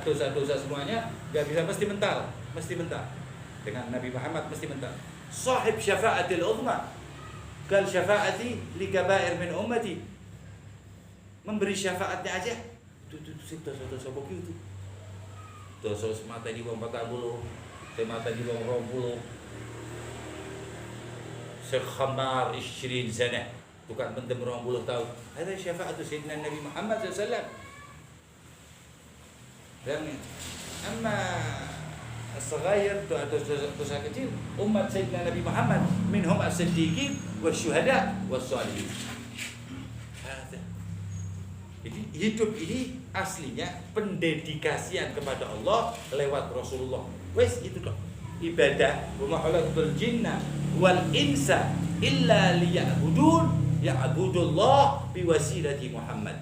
dosa-dosa semuanya enggak bisa, mesti mental. Dengan Nabi Muhammad mesti mental. Sahib syafa'atil uzma. Kal syafaati li kabair min ummati. Memberi syafaatnya aja. Itu dosa-dosa bagi itu. Dosa semata di wong 40, semata di wong 20. Syekh Khamar 20 sana. Tukang mendem 20 tahun. Ada syafaat Sayyidina Nabi Muhammad SAW. Dan amma as-saghair itu dosa kecil umat Sayyidina Nabi Muhammad minhum as-siddiqin wasyuhada was-shalihin. Jadi hidup ini aslinya pendedikasian kepada Allah lewat Rasulullah. Wes itu dong. Ibadah wa ma khalaqtul jinna wal insa illa liya'budun ya'budullah biwasilati Muhammad.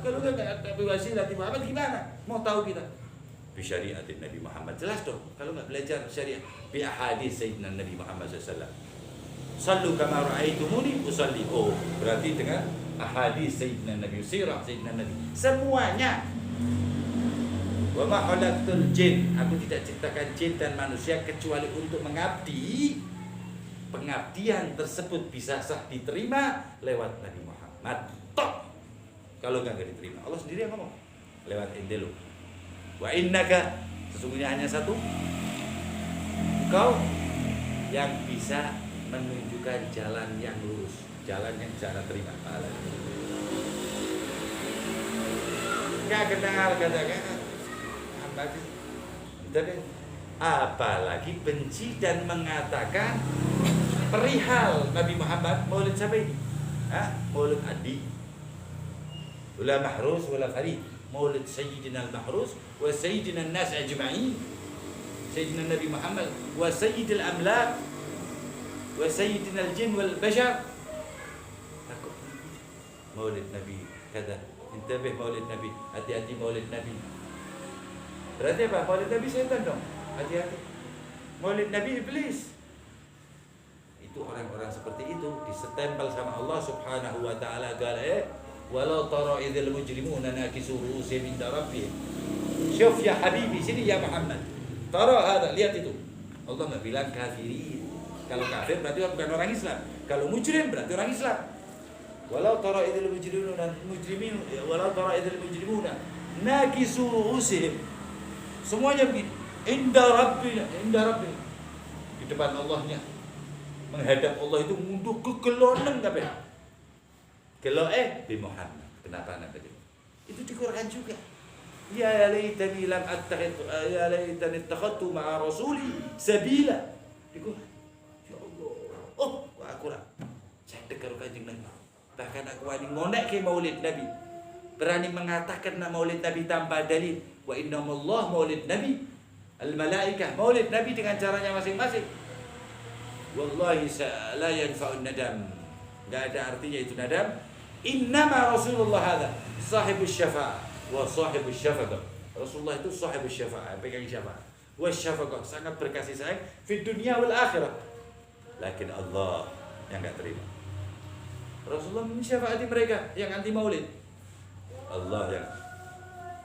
Kalau enggak biwasilati Muhammad gimana? Mau tahu kita? Bisyariatin Nabi Muhammad. Jelas dong. Kalau enggak belajar syariat bi ahadits Sayyidina Nabi Muhammad sallallahu alaihi wasallam. Sallu kama ra'aitumuni usalli. Oh, berarti dengan ahadits Sayyidina Nabi, sirah Sayyidina Nabi. Semuanya. Wa ma khalaqtul jin. Aku tidak ciptakan jin dan manusia kecuali untuk mengabdi. Pengabdian tersebut bisa sah diterima lewat Nabi Muhammad. Tok. Kalau enggak diterima, Allah sendiri yang ngomong lewat Indelo. Wa innaka, sesungguhnya hanya satu, engkau yang bisa menunjukkan jalan yang lurus, jalan yang bisa terima. Enggak kenal katakan hamba itu. Apalagi benci dan mengatakan perihal Nabi Muhammad maulid siapa ini? Maulid Adi. Wala mahrus wala farid. Maulid Sayyidina al-Mahrus wa Sayyidina an-nas ajma'in. Sayyidina Nabi Muhammad wa Sayyidil amlak wa Sayyidina al-jin wal bashar. Takut maulid Nabi kada. Intabih maulid Nabi. Hati-hati maulid Nabi. Berarti apa? Maulid Nabi setan dong. Hati-hati. Maulid Nabi iblis. Itu orang-orang seperti itu disestempel sama Allah Subhanahu wa taala. Walau tara idzal mujrimuna nakisu ru'usihim inda rabbihim. Syuf ya habibi, sini ya Muhammad. Tara hada, lihat itu. Allah enggak bilang kafirin. Kalau kafir berarti bukan orang Islam. Kalau mujrim berarti orang Islam. Walau tara idzal mujrimuna nakisu ru'usihim. Semuanya begitu. Inda rabbina. Di depan Allahnya. Menghadap Allah itu mundur kegeloneng kabeh. Kalau di Muhammad. Kenapa Nabi? Itu di Quran juga. Ya laitani lam attakhid ya laitani ittakhadtu ma'a rasuli sabila. Di Quran. Ya Allah. Oh, aku lah. Cedek karo Kanjeng Nabi. Bahkan aku wani ngonek ke maulid Nabi. Berani mengatakan maulid Nabi tanpa dalil. Wa innamallah maulid Nabi. Al-malaikah maulid Nabi dengan caranya masing-masing. Wallahi la yanfa'un nadam. Enggak ada artinya itu nadam. Innama Rasulullah hadha sahibus syafa'ah wa sahibus syafaqah. Rasulullah itu sahibus syafa'ah, pegang syafa'ah. Wa syafaqah, sangat berkasih sayang di dunia wal akhirah. Lakin Allah yang enggak terima. Rasulullah mensyafaati mereka yang anti maulid. Allah yang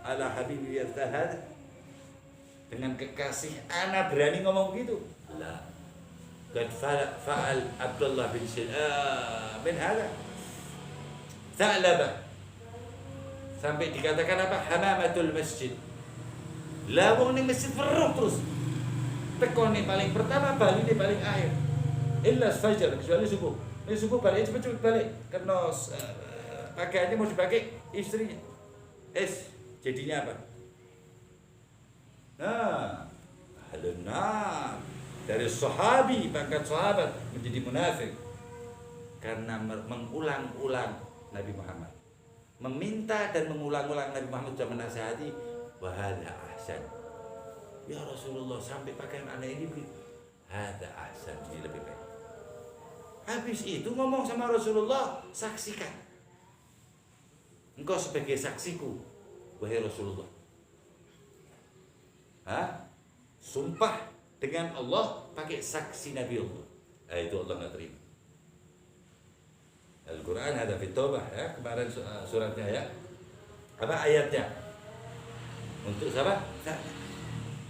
ala habibi yartahad. Dengan kekasih ana berani ngomong begitu. La. Qad fa'al Abdullah bin hada. Tha'labah. Sampai dikatakan apa? Hamamatul masjid. Lah wong ning masjid weruh terus. Tekone paling pertama, baline paling akhir. Illa fajar, kecuali subuh. Ini subuh balik cepet-cepet balik karena pakaiannya mau dipakai istrinya. Jadinya apa? Nah, ahlun-nar dari sahabi, pangkat sahabat menjadi munafik karena mengulang-ulang Nabi Muhammad, meminta dan mengulang-ulang Nabi Muhammad sudah menasihati, wahada ahsan. Ya Rasulullah, sampai pakaian anak ini begitu. Hada ahsan, ini lebih baik. Habis itu ngomong sama Rasulullah, saksikan. Engkau sebagai saksiku, wahai Rasulullah. Sumpah dengan Allah pakai saksi Nabi Allah. Itu Allah nggak terima. Al-Quran ada fi Taubah ya, kemarin suratnya ya. Apa ayatnya? Untuk siapa?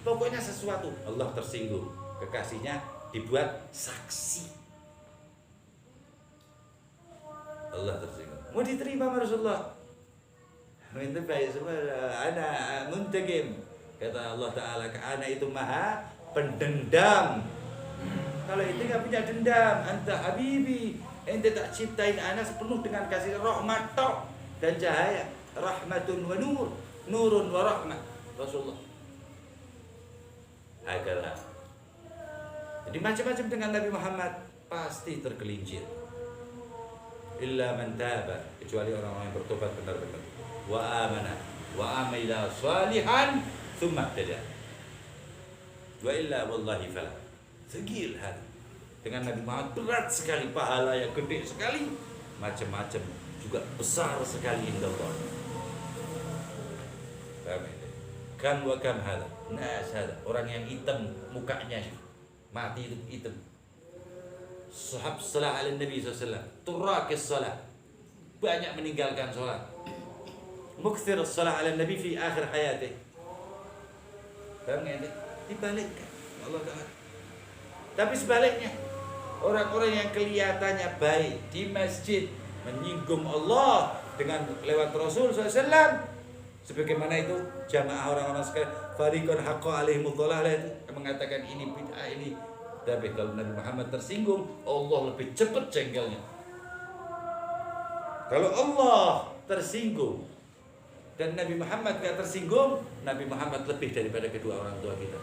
Pokoknya sesuatu Allah tersinggung, kekasihnya dibuat saksi. Allah tersinggung. Mau diterima sama Rasulullah. Minta baik semua. Ana muntaqim. Kata Allah Ta'ala, ana itu maha pendendam. Kalau itu nggak punya dendam, anta habibi. Ente tak ciptain ana sepenuh dengan kasih rahmat dan cahaya. Rahmatun wa nur, nurun wa rahmat. Rasulullah. Agarlah. Jadi macam-macam dengan Nabi Muhammad pasti tergelincir. Illa man taba, kecuali orang-orang yang bertobat benar-benar. Wa amana wa amila salihan thumma tada. Wa illa wallahi fala. Segil hal. Dengan Nabi Muhammad berat sekali, pahala yang gede sekali, macam-macam juga besar sekali indah Allah. Kan wa kam hal. Nas hal, orang yang hitam mukanya, mati itu hitam. Sahab salah ala Nabi SAW, turakis salah, banyak meninggalkan salat. Mukthir salah ala Nabi fi akhir hayatih. Paham nggak? Dibalikkan Allah Ta'ala. Tapi sebaliknya, orang-orang yang kelihatannya baik di masjid menyinggung Allah dengan lewat Rasul SAW, sebagaimana itu jamaah orang-orang sekalian, fariqun haqqa alaihimud dhalalah, itu mengatakan ini bid'ah ini. Tapi kalau Nabi Muhammad tersinggung, Allah lebih cepat jengkelnya. Kalau Allah tersinggung dan Nabi Muhammad gak tersinggung, Nabi Muhammad lebih daripada kedua orang tua kita.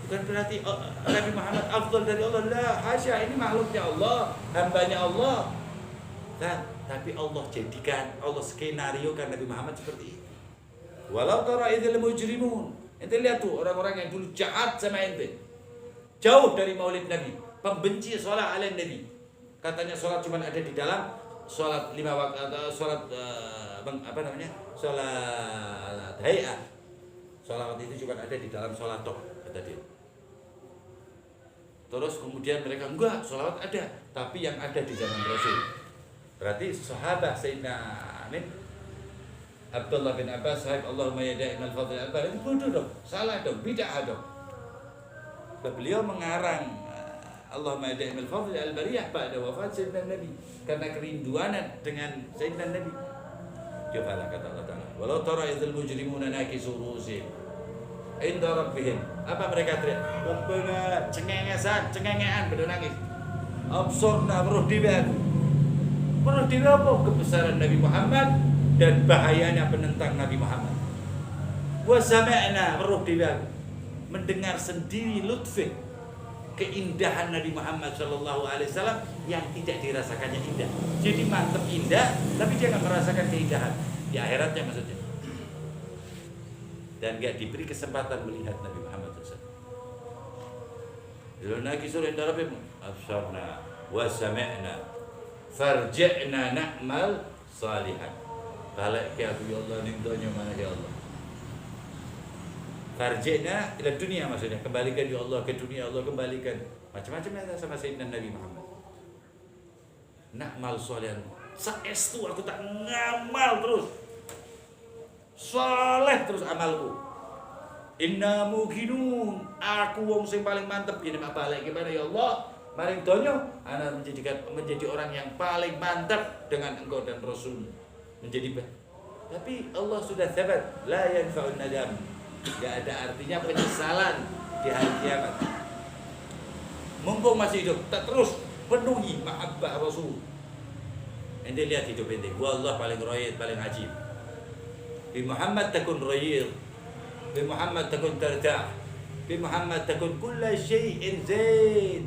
Bukan berarti Nabi Muhammad afdal dari Allah. La, hasya, ini makhluknya Allah, hambanya Allah. Nah, tapi Allah jadikan, Allah skenario kan Nabi Muhammad seperti itu. Walau tara idzal mujrimun. Ente lihat tuh orang-orang yang dulu jahat sama ente, jauh dari maulid Nabi, pembenci sholat ala Nabi. Katanya sholat cuma ada di dalam sholat 5 waktu atau sholat sholat hayat. Sholat itu cuma ada di dalam sholat tok, kata dia. Terus kemudian mereka enggak, sholat ada, tapi yang ada di zaman Rasul. Berarti sahabat Sayyidina Abdullah bin Abbas, sahib Allahumma ya da'inal fadil al-bar, itu bodoh dong, salah dong, bid'ah dong. Beliau mengarang Allahumma ya da'inal fadil al-bariyah pada wafat Sayyidina Nabi, karena kerinduan dengan Sayyidina Nabi. Cobalah kata Allah Ta'ala, walau tara idzal mujrimuna nakisu ru'usihim inda rabbihim. Apa mereka teriak? Rabbana, cengengean, pada nangis. Absorna meruh diwa. Meruh diwa apa? Kebesaran Nabi Muhammad dan bahayanya penentang Nabi Muhammad. Wa sami'na, meruh diwa, mendengar sendiri lutfi, keindahan Nabi Muhammad SAW yang tidak dirasakannya indah. Jadi mantep indah, tapi dia nggak merasakan keindahan di akhiratnya maksudnya. Dan nggak diberi kesempatan melihat Nabi Muhammad SAW. Ilunaki surah indah Rabbim, absarna wa sami'na farji'na na'mal salihan. Balik ke aku ya Allah, nintonya mana ya Allah. Farji'na ila dunia, maksudnya kembalikan ya Allah ke dunia, Allah kembalikan. Macam-macam ya sama Sayyidina Nabi Muhammad. Na'mal salihan, saestu aku tak ngamal terus, saleh terus amalku. Inna mukinun, aku wong sing paling mantep. Ini mak balik gimana ya Allah, maring donyo ana menjadi orang yang paling mantap dengan engkau dan Rasul. Menjadi Tapi Allah sudah thabat, la yanfa'un nadam. Tidak ada artinya penyesalan di hari kiamat. Mumpung masih hidup, tak terus penuhi mahabbah Rasul. Ente lihat hidup ente, wallah paling royid, paling ajib. Bi Muhammad takun royid, bi Muhammad takun tertah, bi Muhammad takun kulla syai'in zain.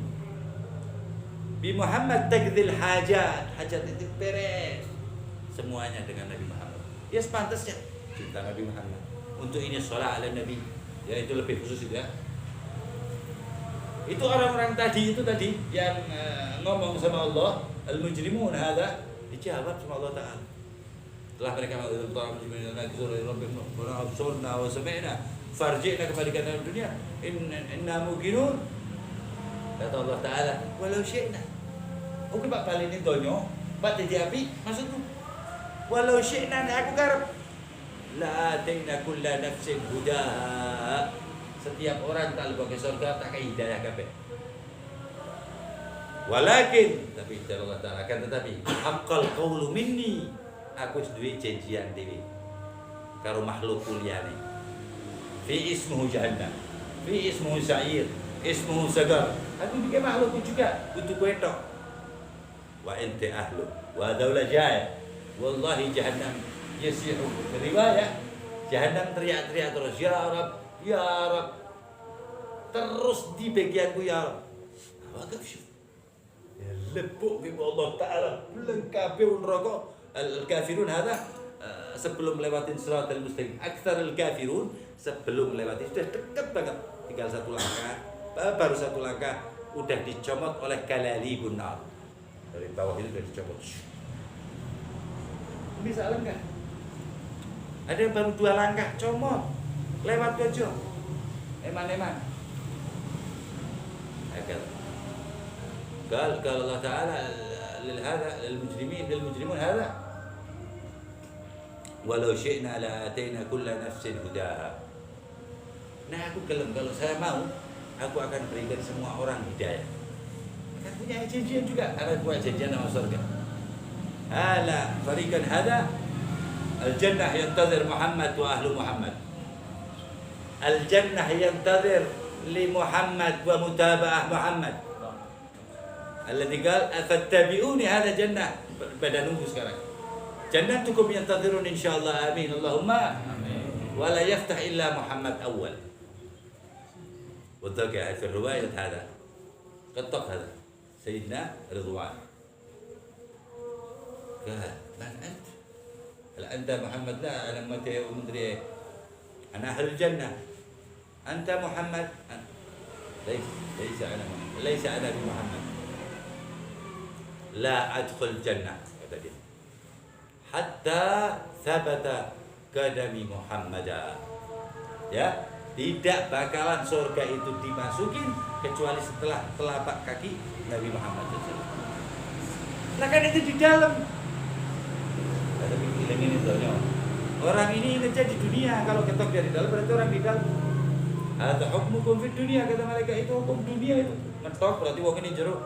Bi Muhammad takdil hajat, hajat itu beres. Semuanya dengan Nabi Muhammad. Ya sepantasnya cinta Nabi Muhammad. Untuk ini sholat ala Nabi, ya itu lebih khusus itu ya. Itu orang-orang tadi yang ngomong sama Allah, al-mujrimun hada, dijawab sama Allah Ta'ala. Setelah mereka farji'na kembalikan dalam dunia, inna muqinun. Kata Allah Ta'ala, walau syi'na. Oke Pak balik ini donyo, Pak jadi api, maksudku. Walau syi'na aku garap. La ataina kulla nafsin hudaha. Setiap orang tak lepas ke surga tak kaya hidayah kabeh. Walakin tapi Allah Ta'ala akan tetapi haqqal qawlu minni, aku duwe janjian dhewe karo makhluk liyane. Fi ismuhu jahannam, fi ismuhu sa'ir, ismuhu sagar. Aku bikin makhlukku juga untuk kowe tok. Wa ente ahlu wa daula jahannam. Wallahi jahannam yasihu. Riwayat jahannam teriak-teriak terus, ya Rab, ya Rab. Terus di bagianku ya Rab. Wakaf syuf. Ya lebuk bi Allah Ta'ala lengkap neraka. Al-kafirun hada sebelum lewatin siratal mustaqim. Aktsar al-kafirun sebelum melewati sudah dekat banget. Tinggal satu langkah, baru satu langkah udah dicomot oleh kalalibun nar. Dari bawah itu sudah dicomot. Bisa enggak? Ada yang baru 2 langkah comot lewat aja. Eman-eman. قال الله تعالى للمجرمون هذا ولو شئنا لآتينا كل نفس هداها. Nah aku kalau saya mau, aku akan berikan semua orang hidayah. Kan punya janjian juga, ada buat janjian sama surga. Ala fariqan hada al-jannah yantazir Muhammad wa ahlu Muhammad. Al-jannah yantazir li Muhammad wa mutaba'ah Muhammad. Alladzi qala afattabi'uni hada jannah. Pada nunggu sekarang. Jannah tukum yantazirun insyaallah, amin Allahumma amin. Wa la yaftah illa Muhammad awal. وذكر في الرواية هذا قطق هذا سيدنا رضوان قال من أنت؟ هل أنت محمد؟ لا أنا متى ومدري أنا أهل الجنة. أنت محمد؟ ليس أنا محمد. ليس أنا بمحمد. لا أدخل الجنة حتى ثبت قدمي محمد. Ya, tidak bakalan surga itu dimasukin kecuali setelah telapak kaki Nabi Muhammad SAW. Nah kan itu di dalam. Tapi ini doanya. Orang ini kerja di dunia, kalau ketok dari dalam berarti orang di dalam. Ada hukmukum fid dunia, kata malaikat itu hukum dunia itu. Mentok berarti wong ini jero.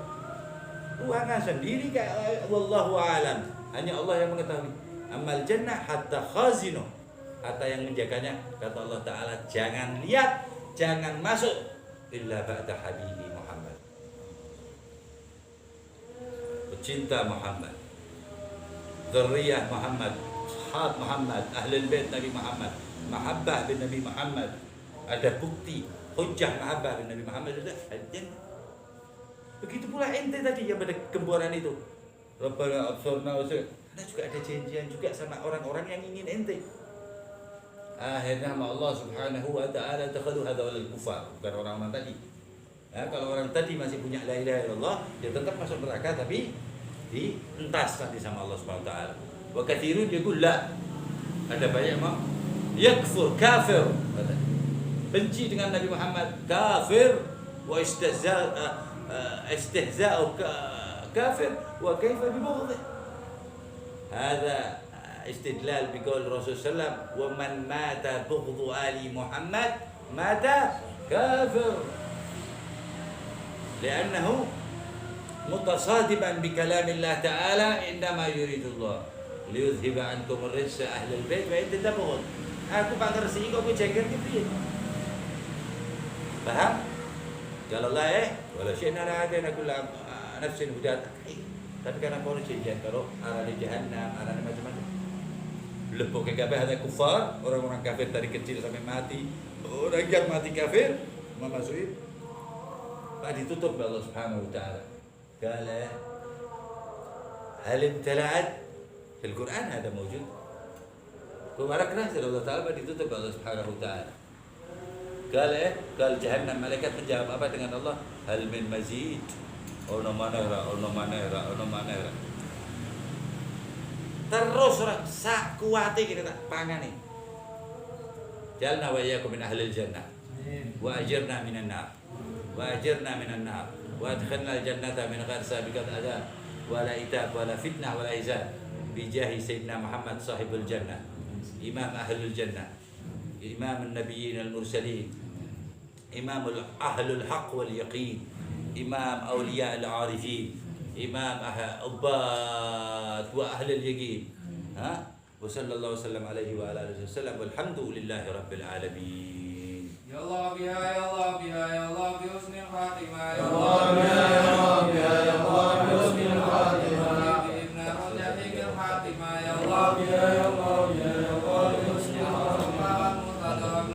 Ruangan sendiri kayak wallahu alam. Hanya Allah yang mengetahui. Amal jannah hatta khazinu. Hatta yang menjaganya, kata Allah Ta'ala, jangan lihat, jangan masuk illa ba'da habibi Muhammad. Pecinta Muhammad, dzurriyyah Muhammad, ashab Muhammad, ahlul bait Nabi Muhammad, mahabbah bin Nabi Muhammad. Ada bukti hujjah mahabbah bin Nabi Muhammad sudah ada. Begitu pula ente tadi yang pada gemboran itu. Rabbana absorna wa Anda juga ada janjian juga sama orang-orang yang ingin ente. Akhirnya sama Allah Subhanahu wa Ta'ala takhadu hadza wal kufar, bukan orang-orang tadi. Ya, kalau orang tadi masih punya la ilaha illallah, dia tetap masuk neraka tapi dientas nanti sama Allah Subhanahu wa Ta'ala. Wa katsirun yaqul la. Ada banyak mau yakfur kafir. Benci dengan Nabi Muhammad, kafir, wa istihza'u kafir wa kaifa bi bughdhi. Hadza استدلال بقول الرسول صلى الله عليه وسلم ومن مات بغض آل محمد مات كافر لأنه متصادما بكلام الله تعالى عندما يريد الله liyudhiba ankum ar-rijsa ahlal bait wa yatadabun. Aku pak ngersi kok kowe jengkel ki piye? Paham? Kalau Allah wala syi'na la hadana kullu nafsin hudat. Tapi karena kau janjian kalau arah di jahannam, arah macam-macam. Lebok ke kabeh ada kufar, orang-orang kafir dari kecil sampai mati. Orang yang mati kafir memasuki Pak ditutup oleh Allah Subhanahu wa taala. Qala hal imtala'at fil Quran ada موجود. Kemarin keras Allah Taala ditutup oleh Allah Subhanahu wa taala. Qala jahannam, malaikat menjawab apa dengan Allah? Hal min mazid. Ono manera. Terus ora sak kuwate kita tak pangane. Jalna wa iyyakum min ahlil jannah. Wa ajirna minan nar. وأجرنا من النار وأدخلنا الجنة من غير سابقة عذاب ولا إتاب ولا فتنة ولا إزال بجاه سيدنا محمد صاحب الجنة إمام أهل الجنة إمام النبيين المرسلين إمام أهل الحق واليقين إمام أولياء العارفين إمام عباد وأهل اليقين وصلى الله وسلم عليه وعلى آله وسلم والحمد لله رب العالمين. Ya Allah biha ya Allah biha ya Allah bi husnil khatimah Ya Allah biha ya Allah biha ya Allah bi husnil khatimah bi ibna rajahil khatimah ya Allah biha